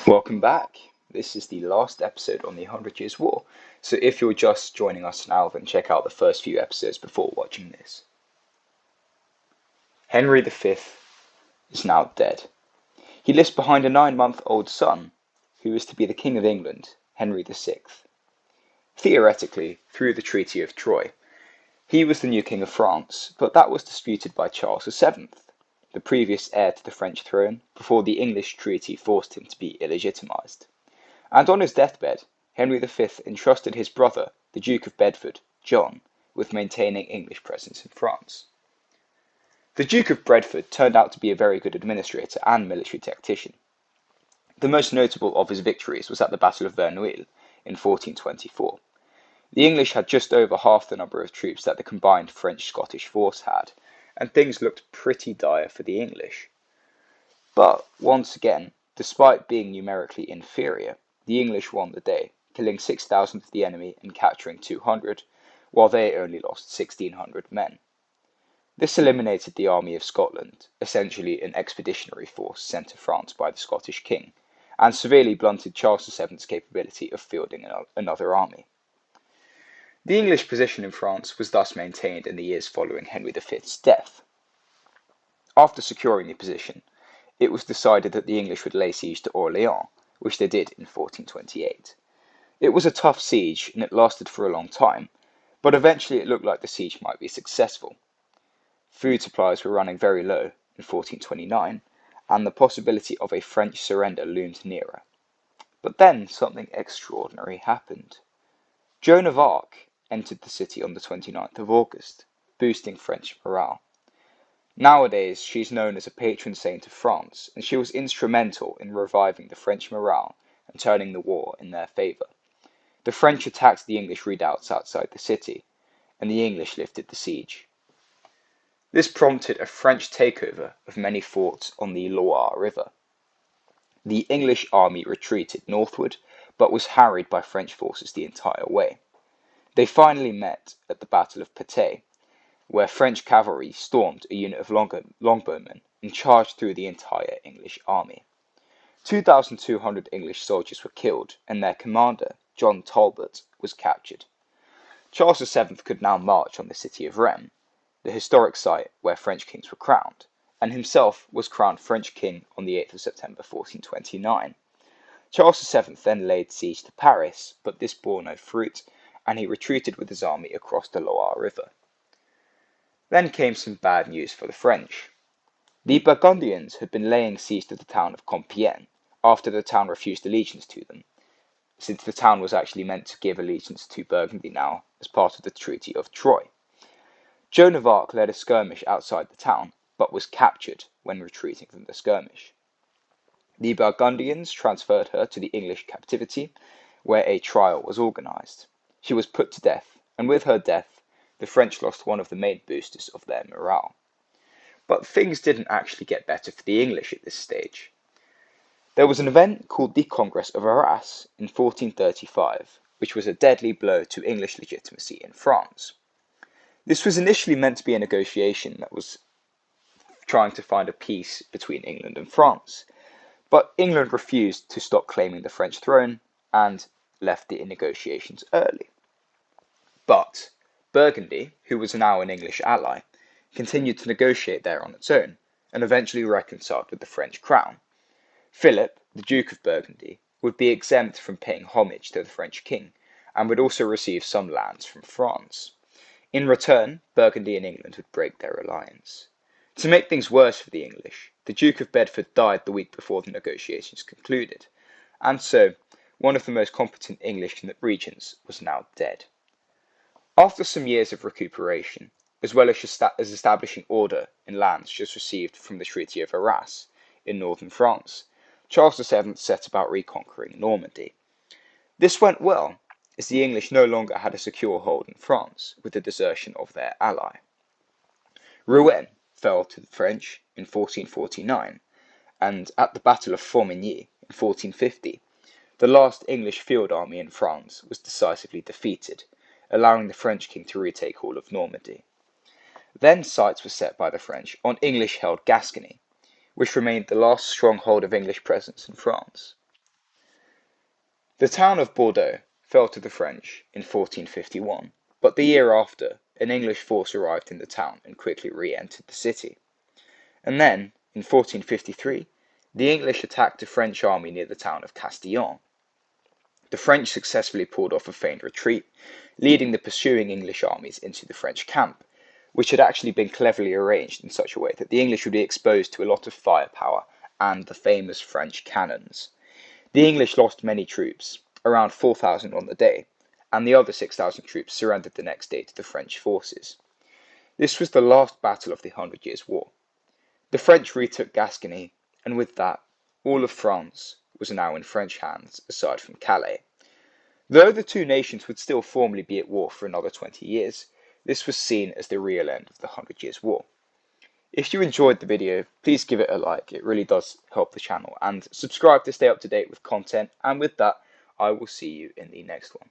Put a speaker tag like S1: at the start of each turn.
S1: Welcome back. This is the last episode on the 100 Years' War, so if you're just joining us now, then check out the first few episodes before watching this. Henry V is now dead. He lives behind a 9-month-old son, who is to be the King of England, Henry VI. Theoretically, through the Treaty of Troyes, he was the new King of France, but that was disputed by Charles VII, the previous heir to the French throne, before the English treaty forced him to be illegitimised. And on his deathbed, Henry V entrusted his brother, the Duke of Bedford, John, with maintaining English presence in France. The Duke of Bedford turned out to be a very good administrator and military tactician. The most notable of his victories was at the Battle of Verneuil in 1424. The English had just over half the number of troops that the combined French-Scottish force had, and things looked pretty dire for the English. But, once again, despite being numerically inferior, the English won the day, killing 6,000 of the enemy and capturing 200, while they only lost 1,600 men. This eliminated the Army of Scotland, essentially an expeditionary force sent to France by the Scottish king, and severely blunted Charles VII's capability of fielding another army. The English position in France was thus maintained in the years following Henry V's death. After securing the position, it was decided that the English would lay siege to Orléans, which they did in 1428. It was a tough siege, and it lasted for a long time, but eventually it looked like the siege might be successful. Food supplies were running very low in 1429, and the possibility of a French surrender loomed nearer. But then something extraordinary happened. Joan of Arc entered the city on the 29th of August, boosting French morale. Nowadays, she's known as a patron saint of France, and she was instrumental in reviving the French morale and turning the war in their favour. The French attacked the English redoubts outside the city, and the English lifted the siege. This prompted a French takeover of many forts on the Loire River. The English army retreated northward, but was harried by French forces the entire way. They finally met at the Battle of Patay, where French cavalry stormed a unit of longbowmen and charged through the entire English army. 2,200 English soldiers were killed, and their commander, John Talbot, was captured. Charles VII could now march on the city of Rennes, the historic site where French kings were crowned, and himself was crowned French king on the 8th of September 1429. Charles VII then laid siege to Paris, but this bore no fruit, and he retreated with his army across the Loire River. Then came some bad news for the French. The Burgundians had been laying siege to the town of Compiègne after the town refused allegiance to them, since the town was actually meant to give allegiance to Burgundy now as part of the Treaty of Troyes. Joan of Arc led a skirmish outside the town, but was captured when retreating from the skirmish. The Burgundians transferred her to the English captivity, where a trial was organised. She was put to death, and with her death, the French lost one of the main boosters of their morale. But things didn't actually get better for the English at this stage. There was an event called the Congress of Aras in 1435, which was a deadly blow to English legitimacy in France. This was initially meant to be a negotiation that was trying to find a peace between England and France, but England refused to stop claiming the French throne and left the negotiations early. But Burgundy, who was now an English ally, continued to negotiate there on its own, and eventually reconciled with the French crown. Philip, the Duke of Burgundy, would be exempt from paying homage to the French king, and would also receive some lands from France. In return, Burgundy and England would break their alliance. To make things worse for the English, the Duke of Bedford died the week before the negotiations concluded, and so one of the most competent English regents was now dead. After some years of recuperation, as well as establishing order in lands just received from the Treaty of Arras in northern France, Charles VII set about reconquering Normandy. This went well, as the English no longer had a secure hold in France with the desertion of their ally. Rouen fell to the French in 1449, and at the Battle of Formigny in 1450, the last English field army in France was decisively defeated, allowing the French king to retake all of Normandy. Then sights were set by the French on English-held Gascony, which remained the last stronghold of English presence in France. The town of Bordeaux fell to the French in 1451, but the year after, an English force arrived in the town and quickly re-entered the city. And then, in 1453, the English attacked a French army near the town of Castillon. The French successfully pulled off a feigned retreat, leading the pursuing English armies into the French camp, which had actually been cleverly arranged in such a way that the English would be exposed to a lot of firepower and the famous French cannons. The English lost many troops, around 4,000 on the day, and the other 6,000 troops surrendered the next day to the French forces. This was the last battle of the 100 Years' War. The French retook Gascony, and with that, all of France was now in French hands, aside from Calais. Though the two nations would still formally be at war for another 20 years, this was seen as the real end of the 100 Years' War. If you enjoyed the video, please give it a like, it really does help the channel, and subscribe to stay up to date with content, and with that, I will see you in the next one.